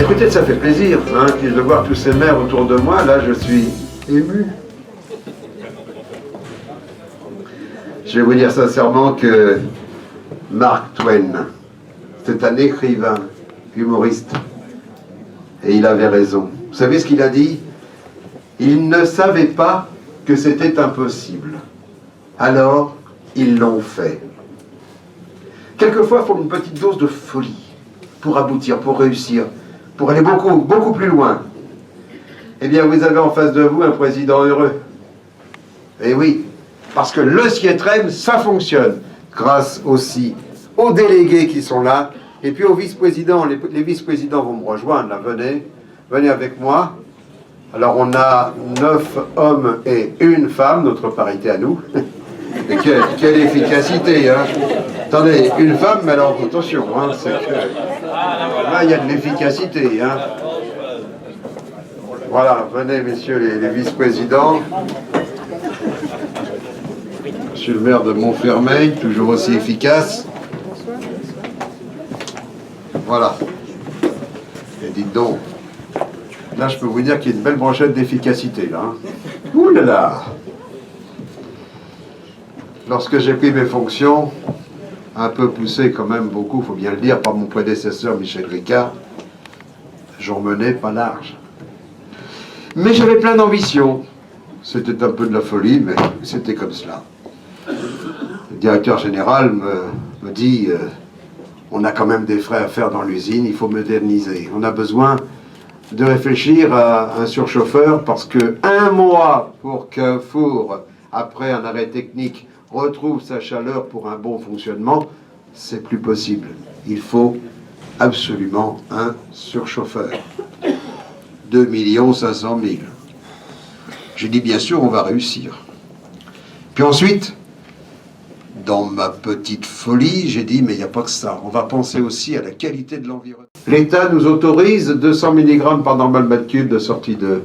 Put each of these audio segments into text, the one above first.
Écoutez, ça fait plaisir, hein, puis de voir tous ces maires autour de moi. Là, je suis ému. Je vais vous dire sincèrement que Mark Twain, c'est un écrivain, humoriste, et il avait raison. Vous savez ce qu'il a dit? Il ne savait pas que c'était impossible. Alors, ils l'ont fait. Quelquefois, il faut une petite dose de folie pour aboutir, pour réussir, pour aller beaucoup, beaucoup plus loin. Eh bien, vous avez en face de vous un président heureux. Et oui, parce que le Sietrem, ça fonctionne, grâce aussi aux délégués qui sont là, et puis aux vice-présidents. Les vice-présidents vont me rejoindre, là, venez avec moi. Alors, on a 9 hommes et 1 femme, notre parité à nous. Et quelle efficacité, hein. Attendez, 1 femme, mais alors, attention, hein, c'est que... Là, il y a de l'efficacité, hein. Voilà, venez, messieurs les vice-présidents. Monsieur le maire de Montfermeil, toujours aussi efficace. Voilà. Et dites donc, là, je peux vous dire qu'il y a une belle brochette d'efficacité, là. Hein. Ouh là là! Lorsque j'ai pris mes fonctions, un peu poussé quand même beaucoup, il faut bien le dire, par mon prédécesseur Michel Ricard, j'en menais pas large. Mais j'avais plein d'ambition. C'était un peu de la folie, mais c'était comme cela. Le directeur général me dit, on a quand même des frais à faire dans l'usine, il faut moderniser. On a besoin de réfléchir à un surchauffeur parce que 1 mois pour qu'un four, après un arrêt technique, retrouve sa chaleur pour un bon fonctionnement, c'est plus possible. Il faut absolument un surchauffeur. 2 500 000. J'ai dit, bien sûr, on va réussir. Puis ensuite, dans ma petite folie, j'ai dit, mais il n'y a pas que ça. On va penser aussi à la qualité de l'environnement. L'État nous autorise 200 mg par normal mètre cube de sortie de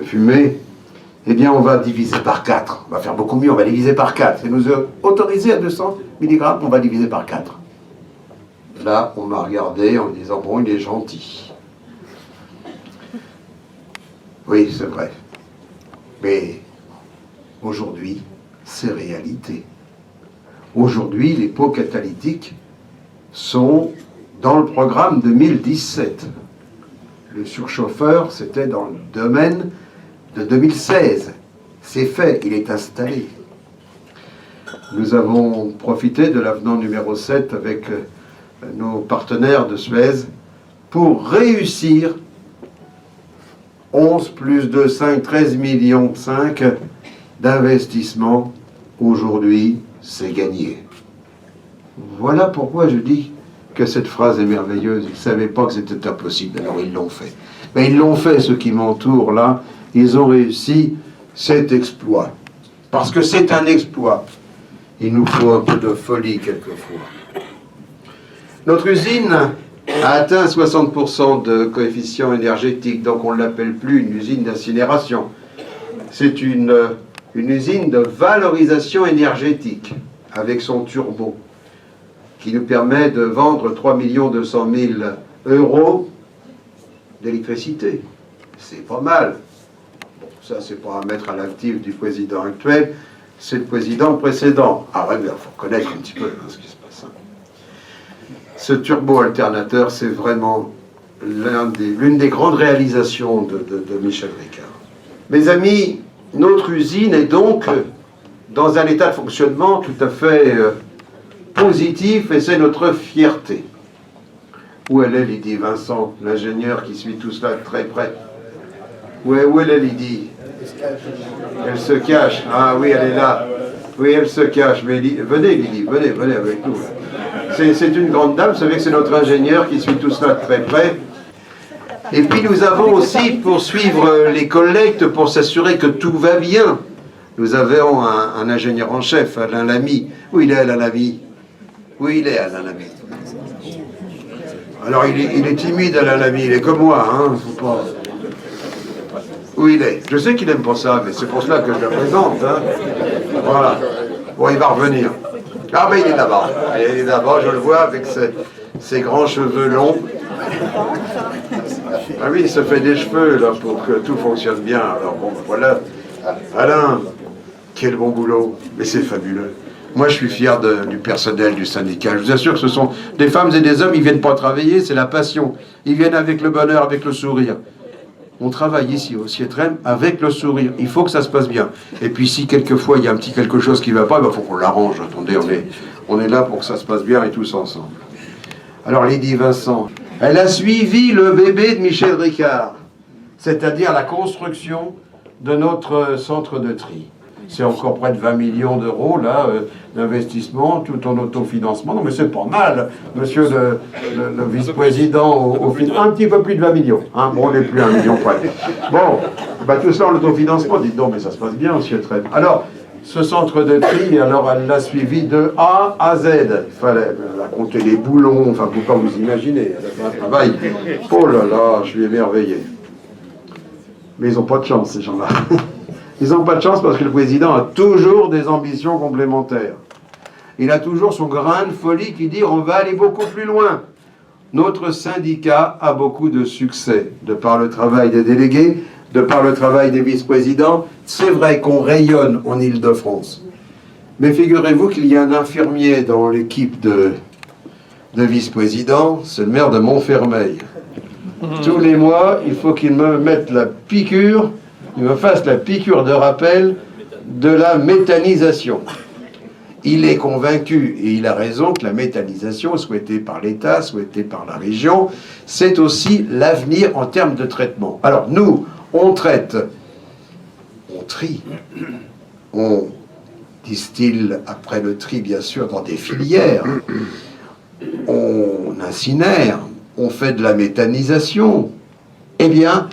fumée. Eh bien, on va diviser par 4. On va faire beaucoup mieux, on va diviser par 4. Et nous autorisé à 200 mg, on va diviser par 4. Là, on m'a regardé en disant, bon, il est gentil. Oui, c'est vrai. Mais aujourd'hui, c'est réalité. Aujourd'hui, les pots catalytiques sont dans le programme 2017. Le surchauffeur, c'était dans le domaine de 2016. C'est fait, il est installé. Nous avons profité de l'avenant numéro 7 avec nos partenaires de Suez pour réussir 11 plus 2, 5, 13 millions 5 d'investissement. Aujourd'hui, c'est gagné. Voilà pourquoi je dis que cette phrase est merveilleuse. Ils ne savaient pas que c'était impossible, alors ils l'ont fait. Mais ils l'ont fait, ceux qui m'entourent là. Ils ont réussi cet exploit. Parce que c'est un exploit. Il nous faut un peu de folie quelquefois. Notre usine a atteint 60% de coefficient énergétique, donc on ne l'appelle plus une usine d'incinération. C'est une usine de valorisation énergétique, avec son turbo, qui nous permet de vendre 3 200 000 euros d'électricité. C'est pas mal. Bon, ça, c'est pas à mettre à l'actif du président actuel, c'est le président précédent. Ah ouais, il faut reconnaître un petit peu ce qui se passe. Ce turbo-alternateur, c'est vraiment l'une des grandes réalisations de Michel Ricard. Mes amis, notre usine est donc dans un état de fonctionnement tout à fait positif, et c'est notre fierté. Où elle est, Lydie Vincent, l'ingénieur qui suit tout cela de très près? Où elle est, Lydie? Elle se cache. Ah oui, elle est là. Oui, elle se cache. Mais venez, Lydie, venez avec nous. C'est une grande dame, vous savez que c'est notre ingénieur qui suit tout cela de très près. Et puis nous avons aussi, pour suivre les collectes, pour s'assurer que tout va bien, nous avons un ingénieur en chef, Alain Lamy. Où il est, Alain Lamy? Où il est, Alain Lamy? Alors il est timide, Alain Lamy, il est comme moi, hein, faut pas... Où il est? Je sais qu'il n'aime pas ça, mais c'est pour cela que je le présente, hein. Voilà. Bon, il va revenir. Ah, mais il est là-bas. Il est là-bas, je le vois avec ses grands cheveux longs. Ah oui, il se fait des cheveux là pour que tout fonctionne bien. Alors bon, voilà. Alain, quel bon boulot. Mais c'est fabuleux. Moi, je suis fier du personnel du syndicat. Je vous assure que ce sont des femmes et des hommes, ils viennent pas travailler, c'est la passion. Ils viennent avec le bonheur, avec le sourire. On travaille ici au CIETREM avec le sourire. Il faut que ça se passe bien. Et puis si quelquefois il y a un petit quelque chose qui ne va pas, il faut qu'on l'arrange. Attendez, on est là pour que ça se passe bien et tous ensemble. Alors Lydie Vincent, elle a suivi le bébé de Michel Ricard, c'est-à-dire la construction de notre centre de tri. C'est encore près de 20 millions d'euros, là, d'investissement, tout en autofinancement. Non, mais c'est pas mal, monsieur le vice-président, un petit peu plus de 20 millions. Hein. Bon, on n'est plus à 1 million près. Bon, bah, tout ça en autofinancement, dites donc, mais ça se passe bien, monsieur Trèves. Alors, ce centre de tri, alors elle l'a suivi de A à Z. Il fallait compter les boulons, enfin, faut pas vous imaginer. Elle a fait un travail. Oh là là, je suis émerveillé. Mais ils n'ont pas de chance, ces gens-là. Ils n'ont pas de chance parce que le président a toujours des ambitions complémentaires. Il a toujours son grain de folie qui dit on va aller beaucoup plus loin. Notre syndicat a beaucoup de succès de par le travail des délégués, de par le travail des vice-présidents. C'est vrai qu'on rayonne en Île-de-France. Mais figurez-vous qu'il y a un infirmier dans l'équipe de vice-présidents, c'est le maire de Montfermeil. Tous les mois, il faut qu'il me mette la piqûre, il me fasse la piqûre de rappel de la méthanisation. Il est convaincu, et il a raison, que la méthanisation, souhaitée par l'État, souhaitée par la région, c'est aussi l'avenir en termes de traitement. Alors nous, on traite, on trie, on distille après le tri, bien sûr, dans des filières, on incinère, on fait de la méthanisation. Eh bien,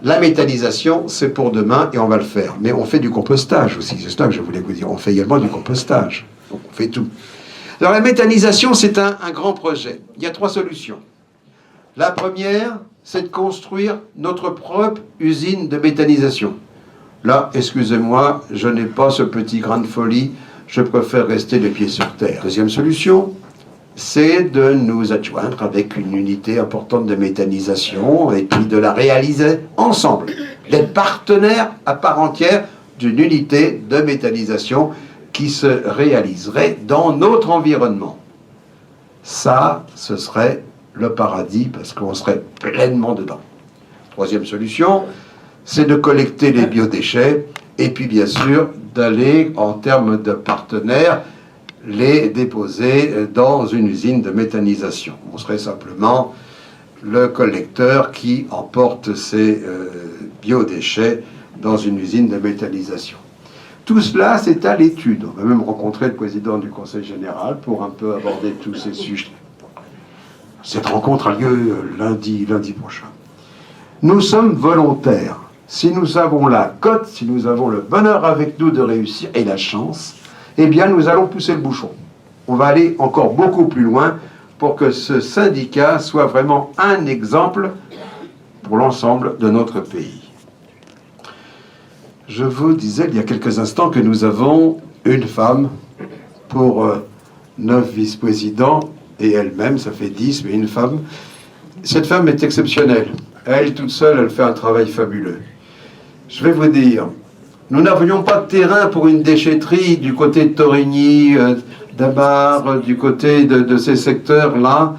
la méthanisation, c'est pour demain et on va le faire. Mais on fait du compostage aussi, c'est ça que je voulais vous dire. On fait également du compostage. Donc on fait tout. Alors la méthanisation, c'est un grand projet. Il y a 3 solutions. La première, c'est de construire notre propre usine de méthanisation. Là, excusez-moi, je n'ai pas ce petit grain de folie. Je préfère rester les pieds sur terre. Deuxième solution, c'est de nous adjoindre avec une unité importante de méthanisation et puis de la réaliser ensemble, d'être partenaires à part entière d'une unité de méthanisation qui se réaliserait dans notre environnement. Ça, ce serait le paradis parce qu'on serait pleinement dedans. Troisième solution, c'est de collecter les biodéchets et puis bien sûr d'aller en termes de partenaires les déposer dans une usine de méthanisation. On serait simplement le collecteur qui emporte ces biodéchets dans une usine de méthanisation. Tout cela, c'est à l'étude. On va même rencontrer le président du Conseil général pour un peu aborder tous ces sujets. Cette rencontre a lieu lundi prochain. Nous sommes volontaires. Si nous avons la cote, si nous avons le bonheur avec nous de réussir et la chance, eh bien, nous allons pousser le bouchon. On va aller encore beaucoup plus loin pour que ce syndicat soit vraiment un exemple pour l'ensemble de notre pays. Je vous disais il y a quelques instants que nous avons une femme pour 9 vice-présidents et elle-même, ça fait 10, mais une femme. Cette femme est exceptionnelle. Elle, toute seule, elle fait un travail fabuleux. Je vais vous dire, nous n'avions pas de terrain pour une déchetterie du côté de Torigny, d'Abar, du côté de ces secteurs-là.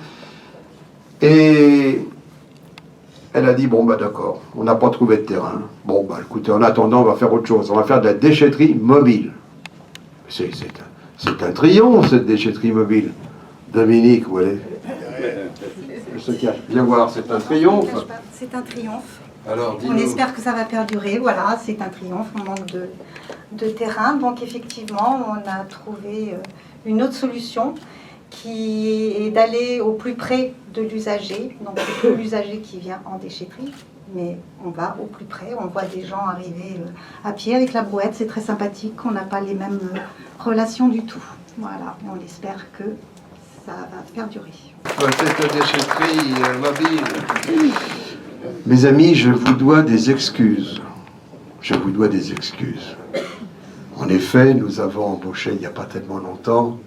Et elle a dit, bon, bah d'accord, on n'a pas trouvé de terrain. Bon, bah écoutez, en attendant, on va faire autre chose. On va faire de la déchetterie mobile. C'est un triomphe, cette déchetterie mobile. Dominique, vous voyez. Je se cache. Viens voir, c'est un triomphe. C'est un triomphe. Alors, on espère que ça va perdurer, voilà, c'est un triomphe, on manque de terrain. Donc effectivement, on a trouvé une autre solution qui est d'aller au plus près de l'usager. Donc c'est plus l'usager qui vient en déchetterie, mais on va au plus près, on voit des gens arriver à pied avec la brouette, c'est très sympathique, on n'a pas les mêmes relations du tout. Voilà, et on espère que ça va perdurer. Cette déchetterie mobile... Mes amis, je vous dois des excuses. Je vous dois des excuses. En effet, nous avons embauché il n'y a pas tellement longtemps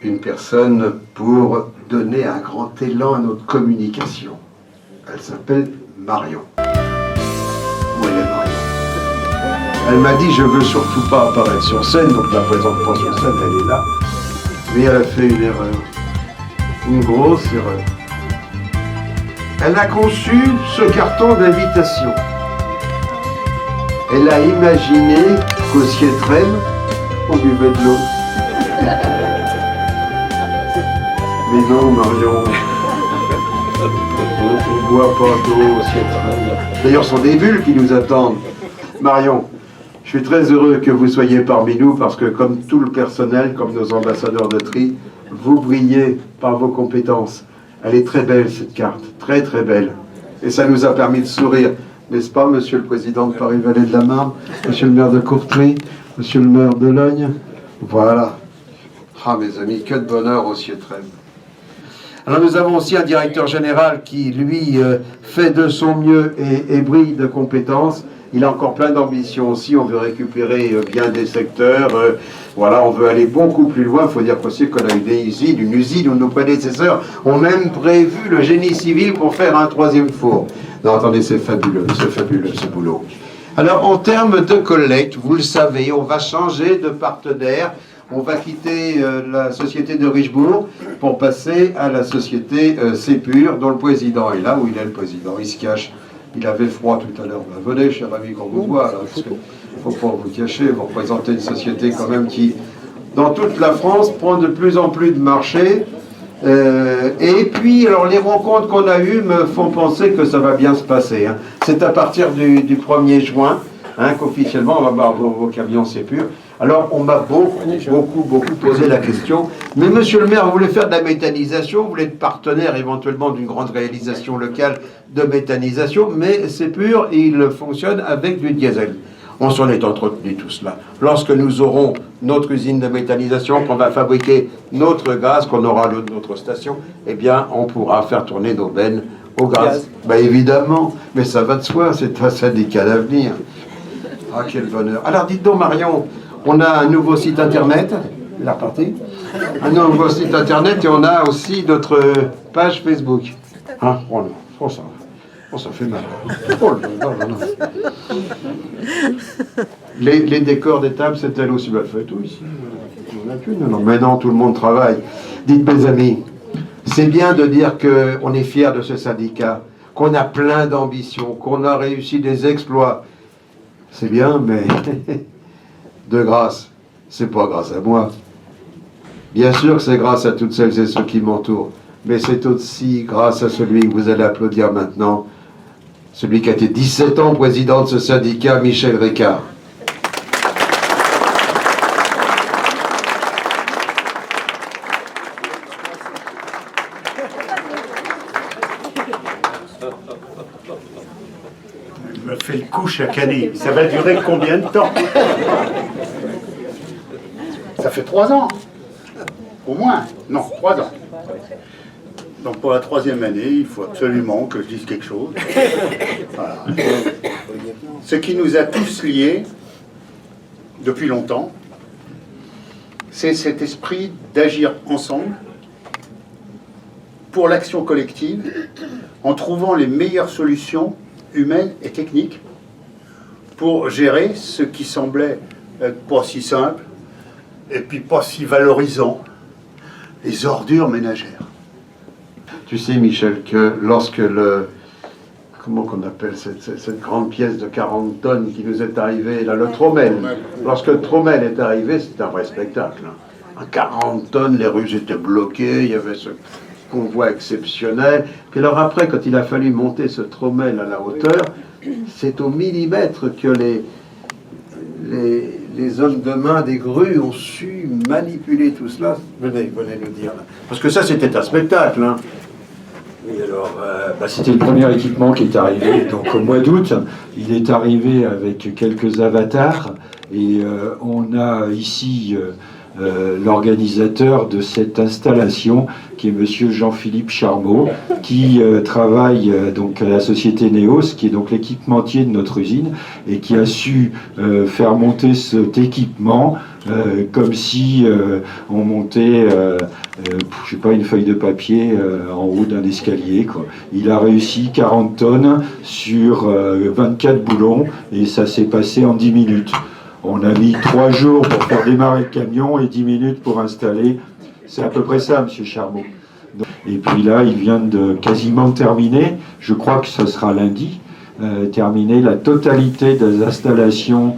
une personne pour donner un grand élan à notre communication. Elle s'appelle Marion. Où elle est, Marion? Elle m'a dit, je veux surtout pas apparaître sur scène, donc je la présente pas sur scène, elle est là. Mais elle a fait une erreur. Une grosse erreur. Elle a conçu ce carton d'invitation. Elle a imaginé qu'au Sietrem, on buvait de l'eau. Mais non, Marion, on ne boit pas d'eau au Sietrem. D'ailleurs, ce sont des bulles qui nous attendent. Marion, je suis très heureux que vous soyez parmi nous parce que comme tout le personnel, comme nos ambassadeurs de tri, vous brillez par vos compétences. Elle est très belle, cette carte, très très belle. Et ça nous a permis de sourire. N'est-ce pas, monsieur le président de Paris-Vallée de la Marne, monsieur le maire de Courtrai, monsieur le maire de Logne? Voilà. Ah, mes amis, que de bonheur au Sietrem. Alors, nous avons aussi un directeur général qui, lui, fait de son mieux et brille de compétences. Il a encore plein d'ambitions aussi. On veut récupérer bien des secteurs. Voilà, on veut aller beaucoup plus loin. Il faut dire aussi qu'on a une usine où nos prédécesseurs ont même prévu le génie civil pour faire un 3e four. Non, attendez, c'est fabuleux ce boulot. Alors, en termes de collecte, vous le savez, on va changer de partenaire. On va quitter la société de Richebourg pour passer à la société Sépur, dont le président est là. Où il est, le président? Il se cache. Il avait froid tout à l'heure. Ben, venez, cher ami, qu'on vous voit. Il ne faut pas vous cacher. Vous représentez une société quand même qui, dans toute la France, prend de plus en plus de marché. Et puis, alors, les rencontres qu'on a eues me font penser que ça va bien se passer. Hein. C'est à partir du 1er juin qu'officiellement, on va avoir vos camions Sépur. Alors, on m'a beaucoup posé la question. Mais monsieur le maire, vous voulez faire de la méthanisation, vous voulez être partenaire éventuellement d'une grande réalisation locale de méthanisation, mais Sépur, il fonctionne avec du diesel. On s'en est entretenu tout cela. Lorsque nous aurons notre usine de méthanisation, qu'on va fabriquer notre gaz, qu'on aura notre station, eh bien, on pourra faire tourner nos bennes au gaz. Ben, évidemment, mais ça va de soi, c'est un syndicat d'avenir. Ah, quel bonheur. Alors, dites donc, Marion, on a un nouveau site internet, la repartie, un nouveau site internet et on a aussi notre page Facebook. Hein? Oh non, ça fait mal. Oh non. Les décors des tables, c'est elle aussi. Elle fait tout ici. On n'a qu'une. Non, mais non, tout le monde travaille. Dites, mes amis, c'est bien de dire qu'on est fiers de ce syndicat, qu'on a plein d'ambition, qu'on a réussi des exploits. C'est bien, mais de grâce, c'est pas grâce à moi. Bien sûr que c'est grâce à toutes celles et ceux qui m'entourent, mais c'est aussi grâce à celui que vous allez applaudir maintenant, celui qui a été 17 ans président de ce syndicat, Michel Ricard. Je me fais le coup chaque année. Ça va durer combien de temps? Ça fait 3 ans. Au moins. Non, 3 ans. Donc pour la 3e année, il faut absolument que je dise quelque chose. Voilà. Ce qui nous a tous liés, depuis longtemps, c'est cet esprit d'agir ensemble pour l'action collective, en trouvant les meilleures solutions humaines et techniques pour gérer ce qui semblait être pas si simple et puis pas si valorisant, les ordures ménagères. Tu sais, Michel, que lorsque comment qu'on appelle cette grande pièce de 40 tonnes qui nous est arrivée, là, le Trommel, lorsque le Trommel est arrivé, c'était un vrai spectacle. Hein. 40 tonnes, les rues étaient bloquées, il y avait ce convoi exceptionnel. Puis alors après, quand il a fallu monter ce Trommel à la hauteur, c'est au millimètre que les hommes de main des grues ont su manipuler tout cela. Venez nous dire. Là. Parce que ça, c'était un spectacle. Hein. Oui, alors, c'était le premier équipement qui est arrivé. Donc au mois d'août, il est arrivé avec quelques avatars. Et on a ici l'organisateur de cette installation, qui est monsieur Jean-Philippe Charmeau, qui travaille donc à la société Neos, qui est donc l'équipementier de notre usine, et qui a su faire monter cet équipement comme si on montait, je sais pas, une feuille de papier en haut d'un escalier, quoi. Il a réussi 40 tonnes sur 24 boulons, et ça s'est passé en 10 minutes. On a mis 3 jours pour faire démarrer le camion et 10 minutes pour installer. C'est à peu près ça, monsieur Charmeau. Et puis là, il vient de quasiment terminer, je crois que ce sera lundi, terminer la totalité des installations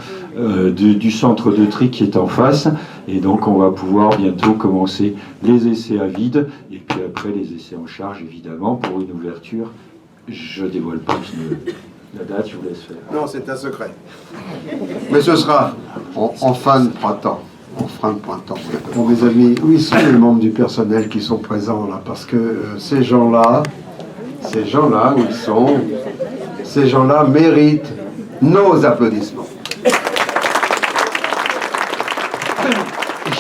du centre de tri qui est en face. Et donc, on va pouvoir bientôt commencer les essais à vide, et puis après les essais en charge, évidemment, pour une ouverture. Je dévoile pas la date, je vous laisse faire. Non, c'est un secret. Mais ce sera en fin de printemps. En fin de printemps. Bon, mes amis, où sont les membres du personnel qui sont présents là? Parce que ces gens-là, où ils sont, ces gens-là méritent nos applaudissements.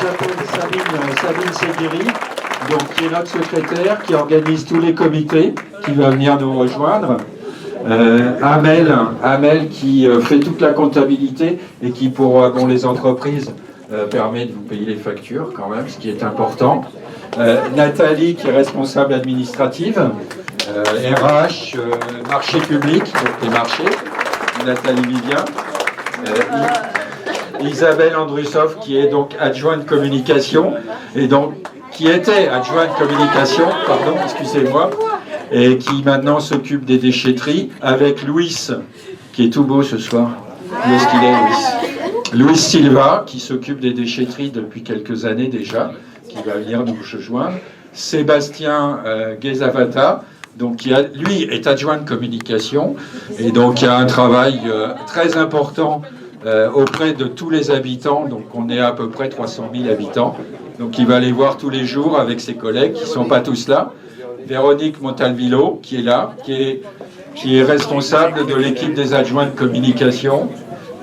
J'appelle Sabine Seguiri, donc, qui est notre secrétaire, qui organise tous les comités, qui va venir nous rejoindre. Amel qui fait toute la comptabilité et qui, pour les entreprises, permet de vous payer les factures quand même, ce qui est important. Nathalie qui est responsable administrative, RH, marché public, donc les marchés, Nathalie Vivien. Isabelle Andrusov qui est donc adjointe communication, et donc qui était adjointe communication, pardon, excusez-moi, et qui maintenant s'occupe des déchetteries, avec Louis, qui est tout beau ce soir. Où est-ce qu'il est, Louis? Louis Silva, qui s'occupe des déchetteries depuis quelques années déjà, qui va venir nous rejoindre. Sébastien Guezavata, donc qui lui est adjoint de communication, et donc il y a un travail très important auprès de tous les habitants. Donc on est à peu près 300 000 habitants. Donc il va les voir tous les jours avec ses collègues, qui ne sont pas tous là. Véronique Montalvillo, qui est là, qui est responsable de l'équipe des adjoints de communication.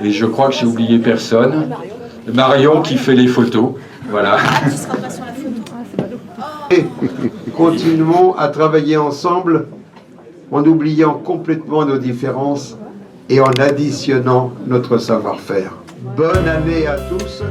Et je crois que j'ai oublié personne. Marion qui fait les photos. Voilà. Et continuons à travailler ensemble en oubliant complètement nos différences et en additionnant notre savoir-faire. Bonne année à tous.